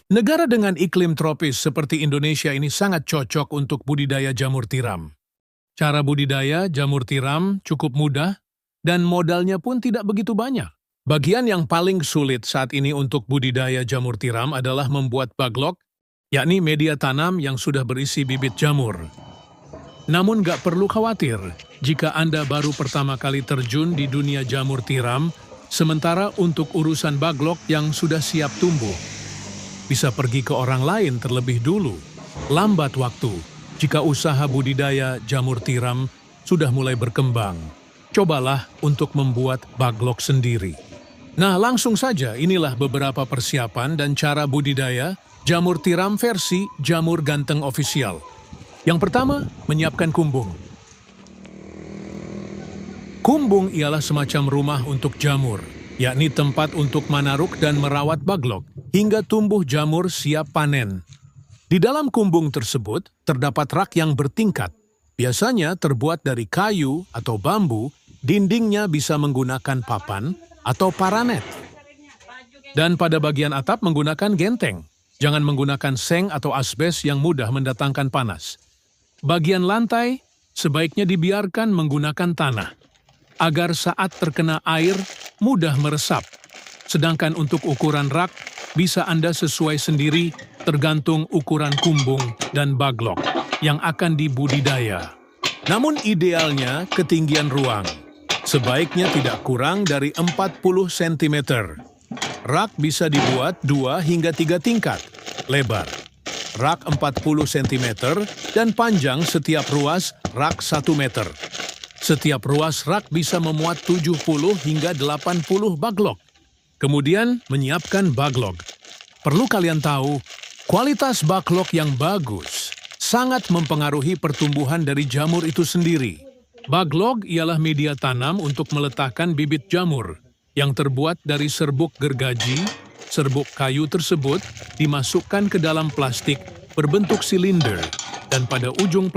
Negara dengan iklim tropis seperti Indonesia ini sangat cocok untuk budidaya jamur tiram. Cara budidaya jamur tiram cukup mudah dan modalnya pun tidak begitu banyak. Bagian yang paling sulit saat ini untuk budidaya jamur tiram adalah membuat baglok, yakni media tanam yang sudah berisi bibit jamur. Namun gak perlu khawatir jika Anda baru pertama kali terjun di dunia jamur tiram, sementara untuk urusan baglok yang sudah siap tumbuh, bisa pergi ke orang lain terlebih dulu. Lambat waktu jika usaha budidaya jamur tiram sudah mulai berkembang. Cobalah untuk membuat baglok sendiri. Nah, langsung saja inilah beberapa persiapan dan cara budidaya jamur tiram versi Jamur Ganteng Official. Yang pertama, menyiapkan kumbung. Kumbung ialah semacam rumah untuk jamur, yakni tempat untuk manaruk dan merawat baglok hingga tumbuh jamur siap panen. Di dalam kumbung tersebut terdapat rak yang bertingkat, biasanya terbuat dari kayu atau bambu, dindingnya bisa menggunakan papan atau paranet. Dan pada bagian atap menggunakan genteng, jangan menggunakan seng atau asbes yang mudah mendatangkan panas. Bagian lantai sebaiknya dibiarkan menggunakan tanah, agar saat terkena air mudah meresap. Sedangkan untuk ukuran rak, bisa Anda sesuai sendiri tergantung ukuran kumbung dan baglok yang akan dibudidaya. Namun idealnya ketinggian ruang sebaiknya tidak kurang dari 40 cm. Rak bisa dibuat 2 hingga 3 tingkat lebar. Rak 40 cm dan panjang setiap ruas rak 1 meter. Setiap ruas rak bisa memuat 70 hingga 80 baglok. Kemudian menyiapkan baglok. Perlu kalian tahu, kualitas baglok yang bagus sangat mempengaruhi pertumbuhan dari jamur itu sendiri. Baglok ialah media tanam untuk meletakkan bibit jamur yang terbuat dari serbuk gergaji. Serbuk kayu tersebut dimasukkan ke dalam plastik berbentuk silinder dan pada ujung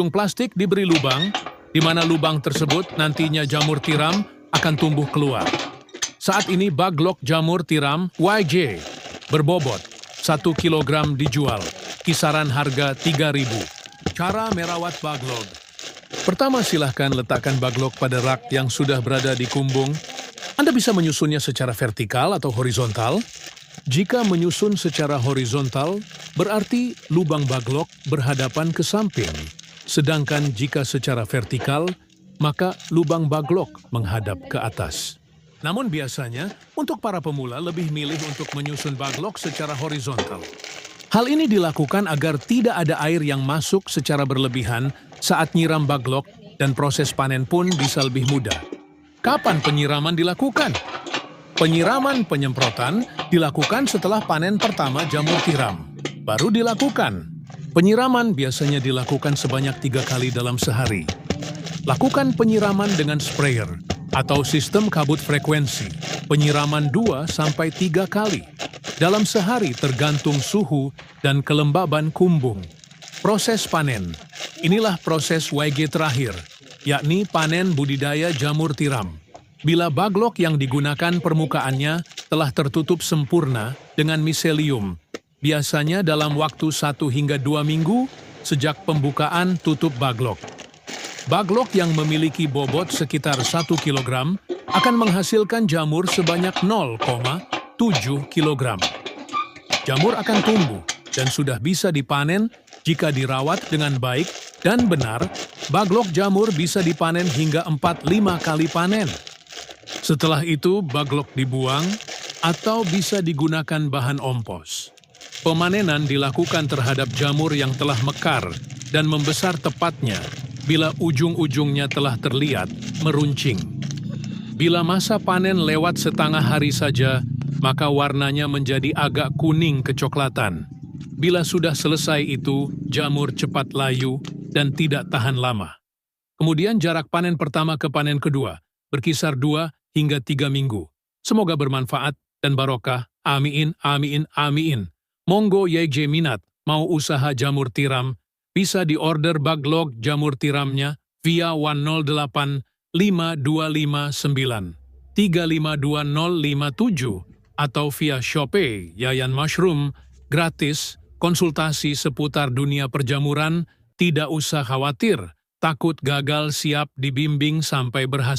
plastik diberi lubang, di mana lubang tersebut nantinya jamur tiram akan tumbuh keluar. Saat ini baglok jamur tiram YJ berbobot 1 kg dijual, kisaran harga 3.000. Cara merawat baglok. Pertama, silahkan letakkan baglok pada rak yang sudah berada di kumbung. Anda bisa menyusunnya secara vertikal atau horizontal. Jika menyusun secara horizontal, berarti lubang baglok berhadapan ke samping. Sedangkan jika secara vertikal, maka lubang baglok menghadap ke atas. Namun biasanya, untuk para pemula lebih milih untuk menyusun baglok secara horizontal. Hal ini dilakukan agar tidak ada air yang masuk secara berlebihan saat nyiram baglok dan proses panen pun bisa lebih mudah. Kapan penyiraman dilakukan? Penyiraman penyemprotan dilakukan setelah panen pertama jamur tiram. Baru dilakukan. Penyiraman biasanya dilakukan sebanyak 3 kali dalam sehari. Lakukan penyiraman dengan sprayer atau sistem kabut frekuensi. Penyiraman 2-3 kali dalam sehari tergantung suhu dan kelembaban kumbung. Proses panen. Inilah proses YG terakhir, yakni panen budidaya jamur tiram. Bila baglok yang digunakan permukaannya telah tertutup sempurna dengan miselium, biasanya dalam waktu 1 hingga 2 minggu sejak pembukaan tutup baglok. Baglok yang memiliki bobot sekitar 1 kg akan menghasilkan jamur sebanyak 0,7 kg. Jamur akan tumbuh dan sudah bisa dipanen jika dirawat dengan baik dan benar. Baglok jamur bisa dipanen hingga 4-5 kali panen. Setelah itu, baglok dibuang atau bisa digunakan bahan ompos. Pemanenan dilakukan terhadap jamur yang telah mekar dan membesar tepatnya bila ujung-ujungnya telah terlihat meruncing. Bila masa panen lewat setengah hari saja, maka warnanya menjadi agak kuning kecoklatan. Bila sudah selesai itu, jamur cepat layu dan tidak tahan lama. Kemudian jarak panen pertama ke panen kedua berkisar 2 hingga 3 minggu. Semoga bermanfaat dan barokah. Amin, amin, amin. Monggo YJ minat, mau usaha jamur tiram, bisa diorder baglok jamur tiramnya via 108 5259 352057 atau via Shopee, Yayan Mushroom, gratis, konsultasi seputar dunia perjamuran, tidak usah khawatir, takut gagal siap dibimbing sampai berhasil.